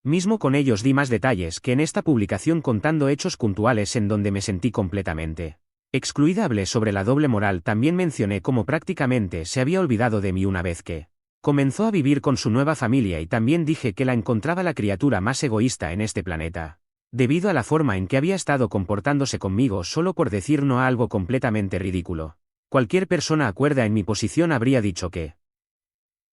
mismo con ellos. Di más detalles que en esta publicación contando hechos puntuales en donde me sentí completamente excluida. Hablé sobre la doble moral, también mencioné cómo prácticamente se había olvidado de mí una vez que comenzó a vivir con su nueva familia, y también dije que la encontraba la criatura más egoísta en este planeta, debido a la forma en que había estado comportándose conmigo solo por decir no a algo completamente ridículo. Cualquier persona acuerda en mi posición habría dicho que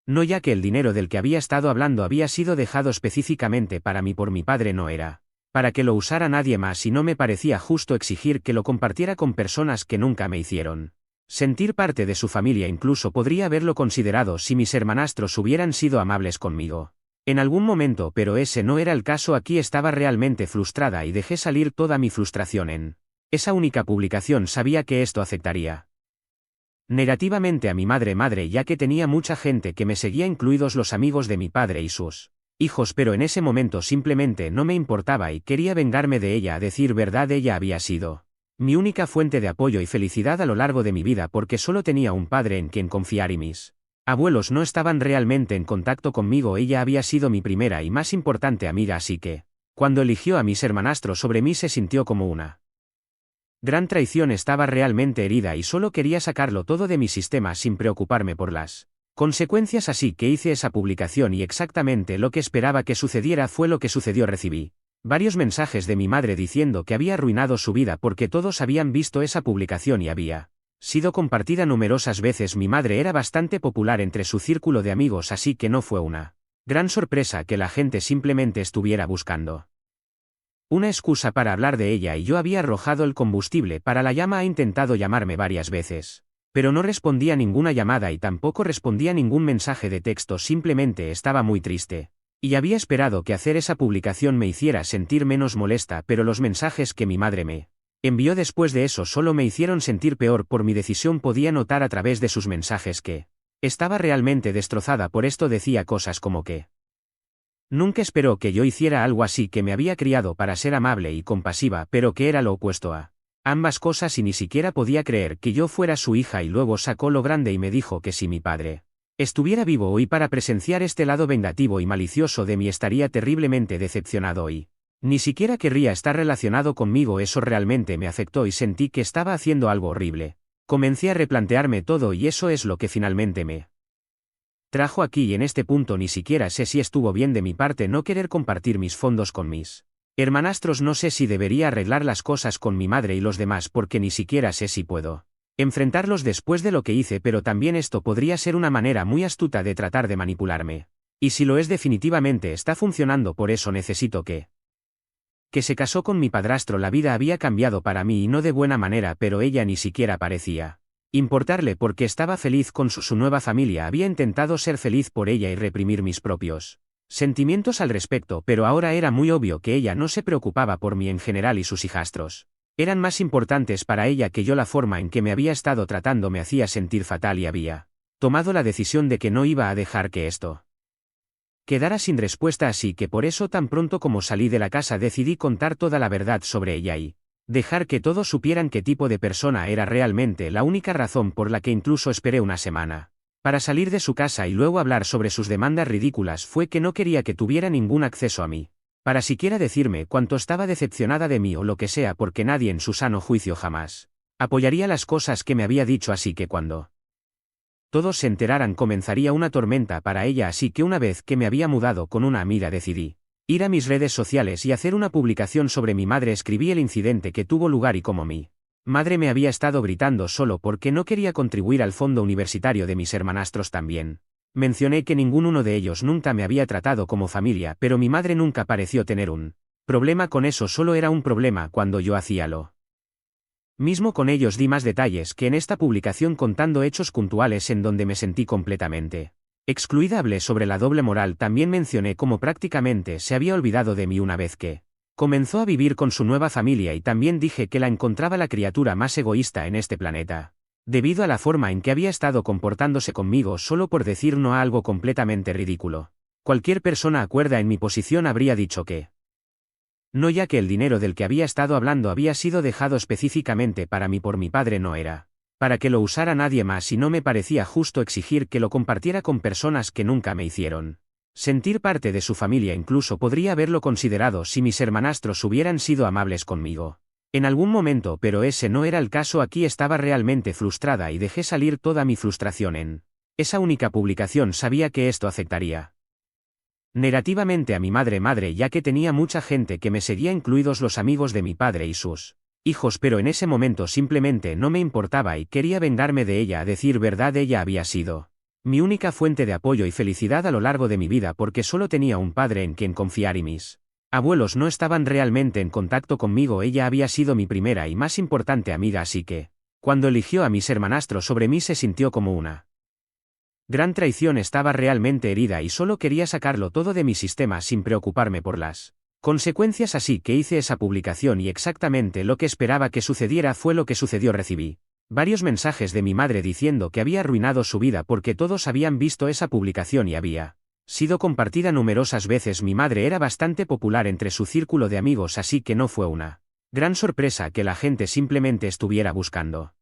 no, ya que el dinero del que había estado hablando había sido dejado específicamente para mí por mi padre, no era para que lo usara nadie más, y no me parecía justo exigir que lo compartiera con personas que nunca me hicieron sentir parte de su familia. Incluso podría haberlo considerado si mis hermanastros hubieran sido amables conmigo en algún momento, pero ese no era el caso. Aquí estaba realmente frustrada y dejé salir toda mi frustración en esa única publicación. Sabía que esto afectaría negativamente a mi madre, ya que tenía mucha gente que me seguía, incluidos los amigos de mi padre y sus hijos, pero en ese momento simplemente no me importaba y quería vengarme de ella. A decir verdad, ella había sido mi única fuente de apoyo y felicidad a lo largo de mi vida, porque solo tenía un padre en quien confiar y mis abuelos no estaban realmente en contacto conmigo. Ella había sido mi primera y más importante amiga, así que cuando eligió a mis hermanastros sobre mí se sintió como una gran traición. Estaba realmente herida y solo quería sacarlo todo de mi sistema sin preocuparme por las consecuencias, así que hice esa publicación y exactamente lo que esperaba que sucediera fue lo que sucedió. Recibí varios mensajes de mi madre diciendo que había arruinado su vida porque todos habían visto esa publicación y había sido compartida numerosas veces. Mi madre era bastante popular entre su círculo de amigos, así que no fue una gran sorpresa que la gente simplemente estuviera buscando una excusa para hablar de ella, y yo había arrojado el combustible para la llama. Ha intentado llamarme varias veces, pero no respondía ninguna llamada y tampoco respondía ningún mensaje de texto. Simplemente estaba muy triste y había esperado que hacer esa publicación me hiciera sentir menos molesta, pero los mensajes que mi madre me envió después de eso solo me hicieron sentir peor por mi decisión. Podía notar a través de sus mensajes que estaba realmente destrozada. Por esto decía cosas como que nunca esperó que yo hiciera algo así, que me había criado para ser amable y compasiva, pero que era lo opuesto a Ambas cosas y ni siquiera podía creer que yo fuera su hija y luego sacó lo grande y me dijo que si mi padre estuviera vivo hoy para presenciar este lado vengativo y malicioso de mí estaría terriblemente decepcionado hoy. Ni siquiera querría estar relacionado conmigo, eso realmente me afectó y sentí que estaba haciendo algo horrible. Comencé a replantearme todo y eso es lo que finalmente me trajo aquí y en este punto ni siquiera sé si estuvo bien de mi parte no querer compartir mis fondos con mis hermanastros, no sé si debería arreglar las cosas con mi madre y los demás porque ni siquiera sé si puedo enfrentarlos después de lo que hice, pero también esto podría ser una manera muy astuta de tratar de manipularme. Y si lo es definitivamente está funcionando, por eso necesito que se casó con mi padrastro. La vida había cambiado para mí y no de buena manera, pero ella ni siquiera parecía importarle porque estaba feliz con su nueva familia. Había intentado ser feliz por ella y reprimir mis propios sentimientos al respecto, pero ahora era muy obvio que ella no se preocupaba por mí en general y sus hijastros eran más importantes para ella que yo. La forma en que me había estado tratando me hacía sentir fatal y había tomado la decisión de que no iba a dejar que esto quedara sin respuesta, así que por eso tan pronto como salí de la casa decidí contar toda la verdad sobre ella y dejar que todos supieran qué tipo de persona era realmente. La única razón por la que incluso esperé una semana para salir de su casa y luego hablar sobre sus demandas ridículas fue que no quería que tuviera ningún acceso a mí, para siquiera decirme cuánto estaba decepcionada de mí o lo que sea, porque nadie en su sano juicio jamás apoyaría las cosas que me había dicho, así que cuando todos se enteraran comenzaría una tormenta para ella. Así que una vez que me había mudado con una amiga decidí ir a mis redes sociales y hacer una publicación sobre mi madre. Escribí el incidente que tuvo lugar y cómo mi madre me había estado gritando solo porque no quería contribuir al fondo universitario de mis hermanastros. También mencioné que ninguno de ellos nunca me había tratado como familia, pero mi madre nunca pareció tener un problema con eso, solo era un problema cuando yo hacía lo mismo con ellos. Di más detalles que en esta publicación contando hechos puntuales en donde me sentí completamente excluida. Hablé sobre la doble moral, también mencioné cómo prácticamente se había olvidado de mí una vez que comenzó a vivir con su nueva familia, y también dije que la encontraba la criatura más egoísta en este planeta, debido a la forma en que había estado comportándose conmigo solo por decir no a algo completamente ridículo. Cualquier persona acuerda en mi posición habría dicho que no, ya que el dinero del que había estado hablando había sido dejado específicamente para mí por mi padre, no era para que lo usara nadie más, y no me parecía justo exigir que lo compartiera con personas que nunca me hicieron sentir parte de su familia. Incluso podría haberlo considerado si mis hermanastros hubieran sido amables conmigo en algún momento, pero ese no era el caso. Aquí estaba realmente frustrada y dejé salir toda mi frustración en esa única publicación. Sabía que esto afectaría negativamente a mi madre, ya que tenía mucha gente que me seguía, incluidos los amigos de mi padre y sus hijos, pero en ese momento simplemente no me importaba y quería vengarme de ella. A decir verdad, ella había sido mi única fuente de apoyo y felicidad a lo largo de mi vida, porque solo tenía un padre en quien confiar y mis abuelos no estaban realmente en contacto conmigo. Ella había sido mi primera y más importante amiga, así que cuando eligió a mis hermanastros sobre mí se sintió como una gran traición. Estaba realmente herida y solo quería sacarlo todo de mi sistema sin preocuparme por las consecuencias, así que hice esa publicación y exactamente lo que esperaba que sucediera fue lo que sucedió. Recibí varios mensajes de mi madre diciendo que había arruinado su vida porque todos habían visto esa publicación y había sido compartida numerosas veces. Mi madre era bastante popular entre su círculo de amigos, así que no fue una gran sorpresa que la gente simplemente estuviera buscando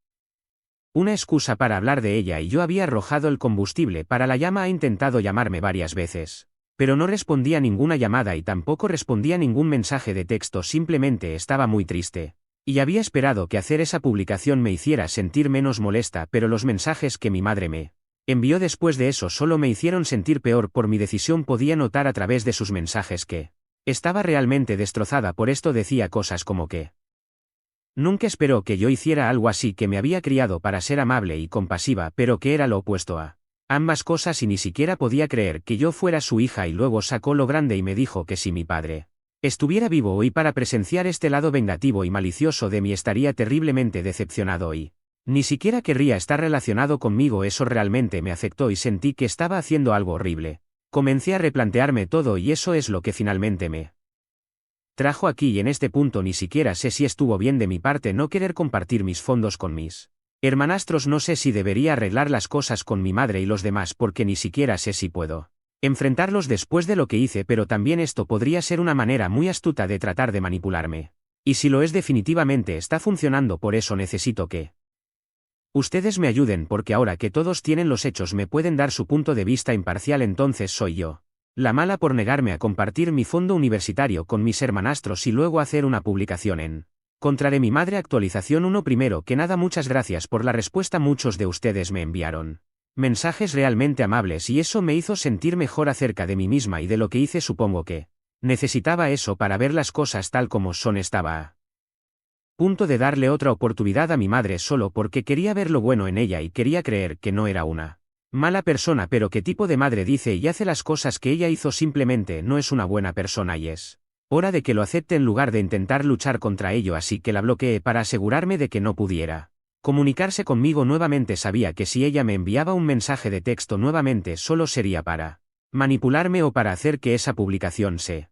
una excusa para hablar de ella, y yo había arrojado el combustible para la llama. Ha intentado llamarme varias veces, pero no respondía ninguna llamada y tampoco respondía ningún mensaje de texto. Simplemente estaba muy triste y había esperado que hacer esa publicación me hiciera sentir menos molesta, pero los mensajes que mi madre me envió después de eso solo me hicieron sentir peor por mi decisión. Podía notar a través de sus mensajes que estaba realmente destrozada. Por esto decía cosas como que nunca esperó que yo hiciera algo así, que me había criado para ser amable y compasiva, pero que era lo opuesto a ambas cosas, y ni siquiera podía creer que yo fuera su hija. Y luego sacó lo grande y me dijo que si mi padre estuviera vivo hoy para presenciar este lado vengativo y malicioso de mí estaría terriblemente decepcionado y ni siquiera querría estar relacionado conmigo. Eso realmente me afectó y sentí que estaba haciendo algo horrible. Comencé a replantearme todo y eso es lo que finalmente me trajo aquí, y en este punto ni siquiera sé si estuvo bien de mi parte no querer compartir mis fondos con mis hermanastros. No sé si debería arreglar las cosas con mi madre y los demás porque ni siquiera sé si puedo enfrentarlos después de lo que hice, pero también esto podría ser una manera muy astuta de tratar de manipularme. Y si lo es definitivamente está funcionando, por eso necesito que ustedes me ayuden, porque ahora que todos tienen los hechos me pueden dar su punto de vista imparcial, entonces soy yo la mala por negarme a compartir mi fondo universitario con mis hermanastros y luego hacer una publicación en contra de mi madre. Actualización 1. Primero que nada, muchas gracias por la respuesta. Muchos de ustedes me enviaron mensajes realmente amables y eso me hizo sentir mejor acerca de mí misma y de lo que hice. Supongo que necesitaba eso para ver las cosas tal como son. Estaba a punto de darle otra oportunidad a mi madre solo porque quería ver lo bueno en ella y quería creer que no era una mala persona, pero qué tipo de madre dice y hace las cosas que ella hizo. Simplemente no es una buena persona y es hora de que lo acepte en lugar de intentar luchar contra ello, así que la bloqueé para asegurarme de que no pudiera comunicarse conmigo nuevamente. Sabía que si ella me enviaba un mensaje de texto nuevamente solo sería para manipularme o para hacer que esa publicación se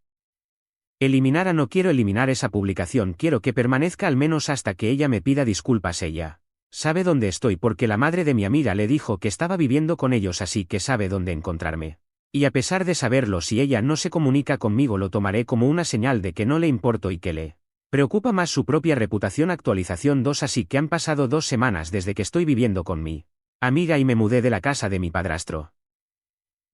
eliminara. No quiero eliminar esa publicación, quiero que permanezca al menos hasta que ella me pida disculpas. Ella sabe dónde estoy porque la madre de mi amiga le dijo que estaba viviendo con ellos, así que sabe dónde encontrarme. Y a pesar de saberlo, si ella no se comunica conmigo lo tomaré como una señal de que no le importo y que le preocupa más su propia reputación. Actualización 2. Así que han pasado 2 semanas desde que estoy viviendo con mi amiga y me mudé de la casa de mi padrastro.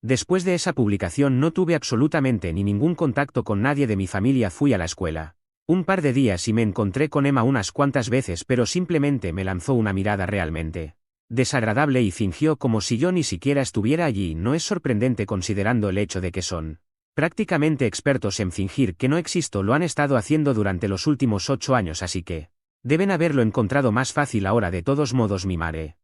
Después de esa publicación no tuve absolutamente ni ningún contacto con nadie de mi familia. Fui a la escuela un par de días y me encontré con Emma unas cuantas veces, pero simplemente me lanzó una mirada realmente desagradable y fingió como si yo ni siquiera estuviera allí. No es sorprendente considerando el hecho de que son prácticamente expertos en fingir que no existo. Lo han estado haciendo durante los últimos 8 años, así que deben haberlo encontrado más fácil ahora. De todos modos, mi madre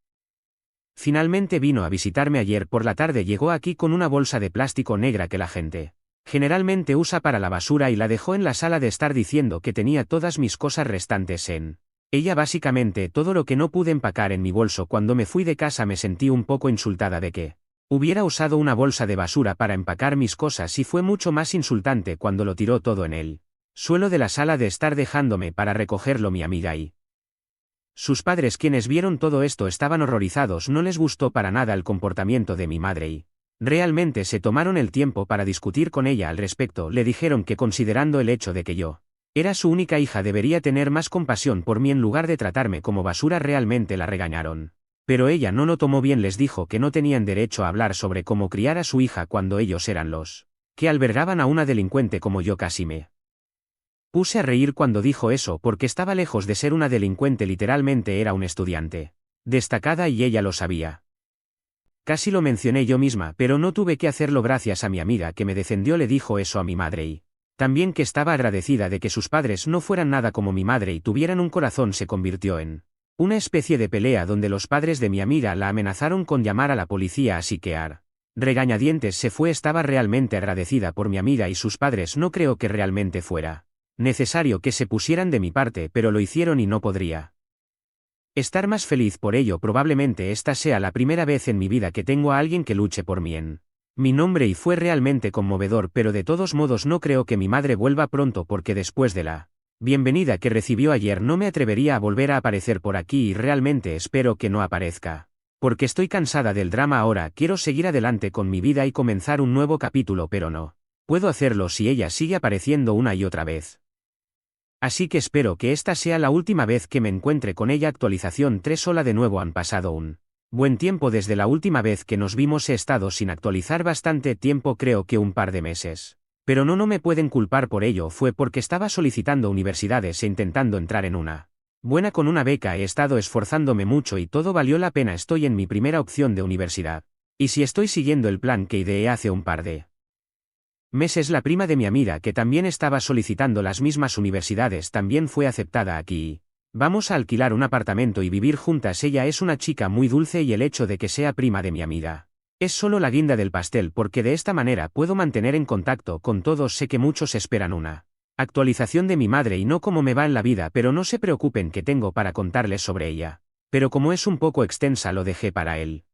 finalmente vino a visitarme ayer por la tarde. Llegó aquí con una bolsa de plástico negra que la gente generalmente usa para la basura y la dejó en la sala de estar diciendo que tenía todas mis cosas restantes en ella, básicamente todo lo que no pude empacar en mi bolso. Cuando me fui de casa me sentí un poco insultada de que hubiera usado una bolsa de basura para empacar mis cosas, y fue mucho más insultante cuando lo tiró todo en el suelo de la sala de estar dejándome para recogerlo mi amiga y sus padres, quienes vieron todo esto, estaban horrorizados. No les gustó para nada el comportamiento de mi madre y realmente se tomaron el tiempo para discutir con ella al respecto. Le dijeron que considerando el hecho de que yo era su única hija debería tener más compasión por mí en lugar de tratarme como basura. Realmente la regañaron. Pero ella no lo tomó bien. Les dijo que no tenían derecho a hablar sobre cómo criar a su hija cuando ellos eran los que albergaban a una delincuente como yo. Casi me puse a reír cuando dijo eso porque estaba lejos de ser una delincuente, literalmente era una estudiante destacada y ella lo sabía. Casi lo mencioné yo misma, pero no tuve que hacerlo gracias a mi amiga que me defendió. Le dijo eso a mi madre y también que estaba agradecida de que sus padres no fueran nada como mi madre y tuvieran un corazón. Se convirtió en una especie de pelea donde los padres de mi amiga la amenazaron con llamar a la policía, así que regañadientes se fue. Estaba realmente agradecida por mi amiga y sus padres. No creo que realmente fuera necesario que se pusieran de mi parte, pero lo hicieron y no podría estar más feliz por ello. Probablemente esta sea la primera vez en mi vida que tengo a alguien que luche por mí en mi nombre y fue realmente conmovedor, pero de todos modos no creo que mi madre vuelva pronto porque después de la bienvenida que recibió ayer no me atrevería a volver a aparecer por aquí y realmente espero que no aparezca. Porque estoy cansada del drama ahora. Quiero seguir adelante con mi vida y comenzar un nuevo capítulo, pero no puedo hacerlo si ella sigue apareciendo una y otra vez. Así que espero que esta sea la última vez que me encuentre con ella. Actualización 3. Hola de nuevo. Han pasado un buen tiempo desde la última vez que nos vimos. He estado sin actualizar bastante tiempo, creo que un par de meses. Pero no me pueden culpar por ello. Fue porque estaba solicitando universidades e intentando entrar en una buena con una beca. He estado esforzándome mucho y todo valió la pena. Estoy en mi primera opción de universidad. Y si estoy siguiendo el plan que ideé hace un par de meses, la prima de mi amiga, que también estaba solicitando las mismas universidades, también fue aceptada aquí. Vamos a alquilar un apartamento y vivir juntas. Ella es una chica muy dulce y el hecho de que sea prima de mi amiga es solo la guinda del pastel, porque de esta manera puedo mantener en contacto con todos. Sé que muchos esperan una actualización de mi madre y no cómo me va en la vida, pero no se preocupen que tengo para contarles sobre ella. Pero como es un poco extensa lo dejé para él.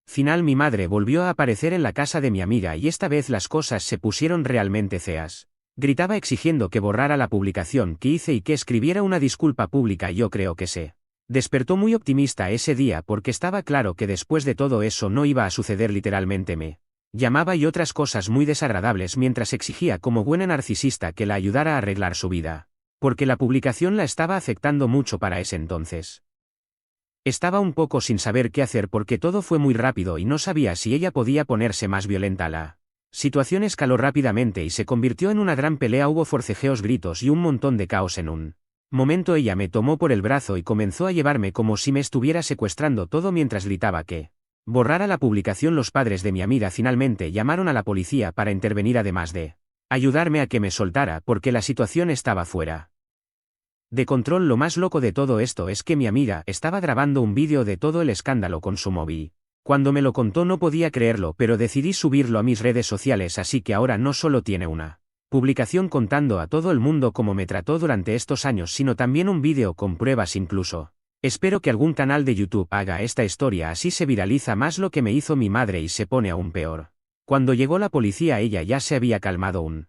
Final. Mi madre volvió a aparecer en la casa de mi amiga y esta vez las cosas se pusieron realmente feas. Gritaba exigiendo que borrara la publicación que hice y que escribiera una disculpa pública. Yo creo que se despertó muy optimista ese día porque estaba claro que después de todo eso no iba a suceder. Literalmente me llamaba y otras cosas muy desagradables mientras exigía como buena narcisista que la ayudara a arreglar su vida. porque la publicación la estaba afectando mucho para ese entonces. Estaba un poco sin saber qué hacer porque todo fue muy rápido y no sabía si ella podía ponerse más violenta. La situación escaló rápidamente y se convirtió en una gran pelea. Hubo forcejeos, gritos y un montón de caos. En un momento ella me tomó por el brazo y comenzó a llevarme como si me estuviera secuestrando, todo mientras gritaba que borrara la publicación. Los padres de mi amiga finalmente llamaron a la policía para intervenir, además de ayudarme a que me soltara porque la situación estaba fuera de control. Lo más loco de todo esto es que mi amiga estaba grabando un vídeo de todo el escándalo con su móvil. Cuando me lo contó no podía creerlo, pero decidí subirlo a mis redes sociales, así que ahora no solo tiene una publicación contando a todo el mundo cómo me trató durante estos años, sino también un vídeo con pruebas incluso. Espero que algún canal de YouTube haga esta historia, así se viraliza más lo que me hizo mi madre y se pone aún peor. Cuando llegó la policía ella ya se había calmado un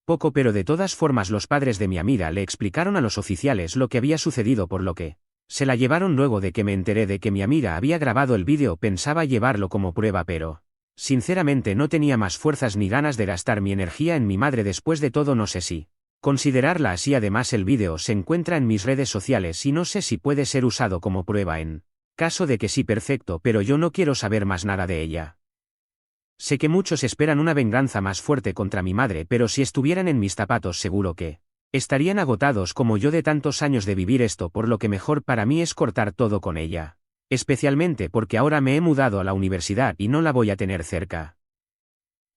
poco, pero de todas formas los padres de mi amiga le explicaron a los oficiales lo que había sucedido, por lo que se la llevaron. Luego de que me enteré de que mi amiga había grabado el vídeo pensaba llevarlo como prueba, pero sinceramente no tenía más fuerzas ni ganas de gastar mi energía en mi madre. Después de todo no sé si considerarla así. Además el vídeo se encuentra en mis redes sociales y no sé si puede ser usado como prueba. En caso de que sí, perfecto, pero yo no quiero saber más nada de ella. Sé que muchos esperan una venganza más fuerte contra mi madre, pero si estuvieran en mis zapatos seguro que estarían agotados como yo de tantos años de vivir esto, por lo que mejor para mí es cortar todo con ella. Especialmente porque ahora me he mudado a la universidad y no la voy a tener cerca.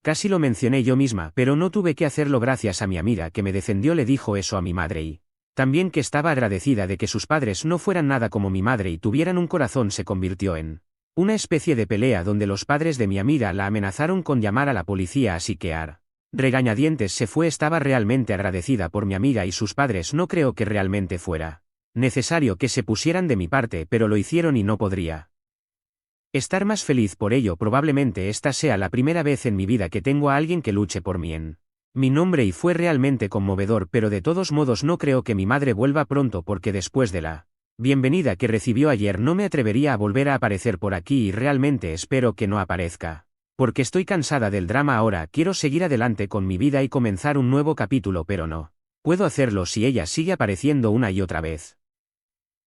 Casi lo mencioné yo misma, pero no tuve que hacerlo gracias a mi amiga que me defendió. Le dijo eso a mi madre y también que estaba agradecida de que sus padres no fueran nada como mi madre y tuvieran un corazón. Se convirtió en una especie de pelea donde los padres de mi amiga la amenazaron con llamar a la policía, así que regañadientes se fue. Estaba realmente agradecida por mi amiga y sus padres. No creo que realmente fuera necesario que se pusieran de mi parte, pero lo hicieron y no podría estar más feliz por ello. Probablemente esta sea la primera vez en mi vida que tengo a alguien que luche por mí en mi nombre y fue realmente conmovedor, pero de todos modos no creo que mi madre vuelva pronto porque después de la bienvenida que recibió ayer no me atrevería a volver a aparecer por aquí y realmente espero que no aparezca. Porque estoy cansada del drama ahora. Quiero seguir adelante con mi vida y comenzar un nuevo capítulo, pero no puedo hacerlo si ella sigue apareciendo una y otra vez.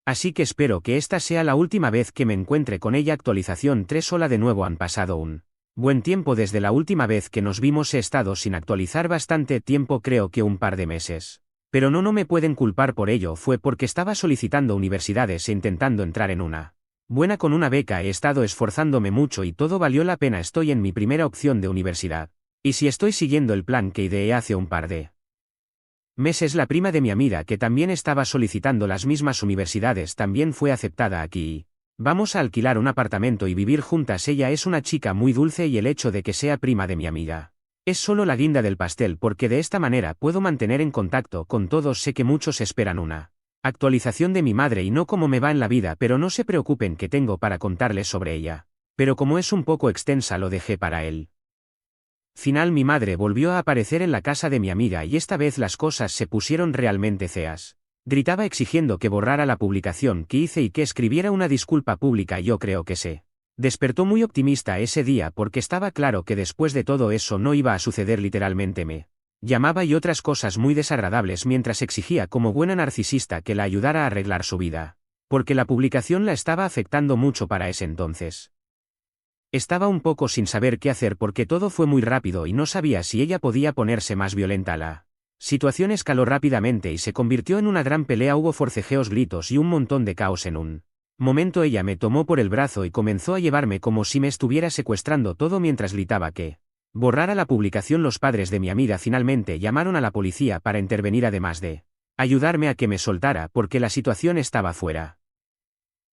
Así que espero que esta sea la última vez que me encuentre con ella. Actualización 3. Hola de nuevo. Han pasado un buen tiempo desde la última vez que nos vimos. He estado sin actualizar bastante tiempo, creo que un par de meses. Pero no me pueden culpar por ello, fue porque estaba solicitando universidades e intentando entrar en una buena con una beca. He estado esforzándome mucho y todo valió la pena. Estoy en mi primera opción de universidad. Y si estoy siguiendo el plan que ideé hace un par de meses, la prima de mi amiga que también estaba solicitando las mismas universidades también fue aceptada aquí. Vamos a alquilar un apartamento y vivir juntas. Ella es una chica muy dulce y el hecho de que sea prima de mi amiga es solo la guinda del pastel, porque de esta manera puedo mantener en contacto con todos. Sé que muchos esperan una actualización de mi madre y no cómo me va en la vida, pero no se preocupen que tengo para contarles sobre ella. Pero como es un poco extensa lo dejé para él. Final. Mi madre volvió a aparecer en la casa de mi amiga y esta vez las cosas se pusieron realmente feas. Gritaba exigiendo que borrara la publicación que hice y que escribiera una disculpa pública. Yo creo que se despertó muy optimista ese día porque estaba claro que después de todo eso no iba a suceder. Literalmente me llamaba y otras cosas muy desagradables mientras exigía como buena narcisista que la ayudara a arreglar su vida. Porque la publicación la estaba afectando mucho para ese entonces. Estaba un poco sin saber qué hacer porque todo fue muy rápido y no sabía si ella podía ponerse más violenta. La situación escaló rápidamente y se convirtió en una gran pelea. Hubo forcejeos, gritos y un montón de caos. En un momento ella me tomó por el brazo y comenzó a llevarme como si me estuviera secuestrando, todo mientras gritaba que borrara la publicación. Los padres de mi amiga finalmente llamaron a la policía para intervenir, además de ayudarme a que me soltara porque la situación estaba fuera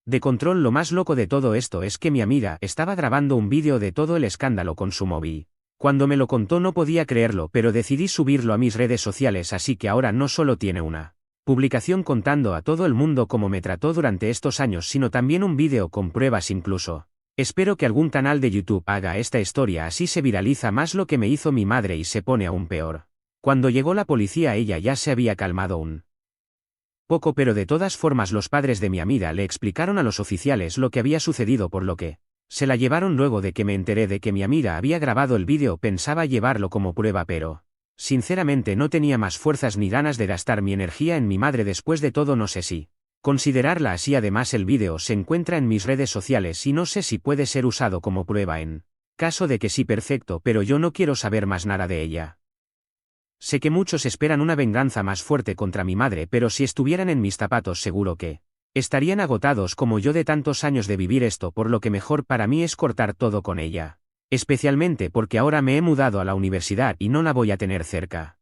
de control. Lo más loco de todo esto es que mi amiga estaba grabando un vídeo de todo el escándalo con su móvil. Cuando me lo contó no podía creerlo, pero decidí subirlo a mis redes sociales, así que ahora no solo tiene una publicación contando a todo el mundo cómo me trató durante estos años, sino también un vídeo con pruebas incluso. Espero que algún canal de YouTube haga esta historia, así se viraliza más lo que me hizo mi madre y se pone aún peor. Cuando llegó la policía ella ya se había calmado un poco, pero de todas formas los padres de mi amiga le explicaron a los oficiales lo que había sucedido, por lo que se la llevaron. Luego de que me enteré de que mi amiga había grabado el vídeo pensaba llevarlo como prueba, pero Sinceramente no tenía más fuerzas ni ganas de gastar mi energía en mi madre después de todo, no sé si considerarla así. Además el vídeo se encuentra en mis redes sociales y no sé si puede ser usado como prueba en caso de que sí, perfecto, pero yo no quiero saber más nada de ella. Sé que muchos esperan una venganza más fuerte contra mi madre, pero si estuvieran en mis zapatos seguro que estarían agotados como yo de tantos años de vivir esto, por lo que mejor para mí es cortar todo con ella. Especialmente porque ahora me he mudado a la universidad y no la voy a tener cerca.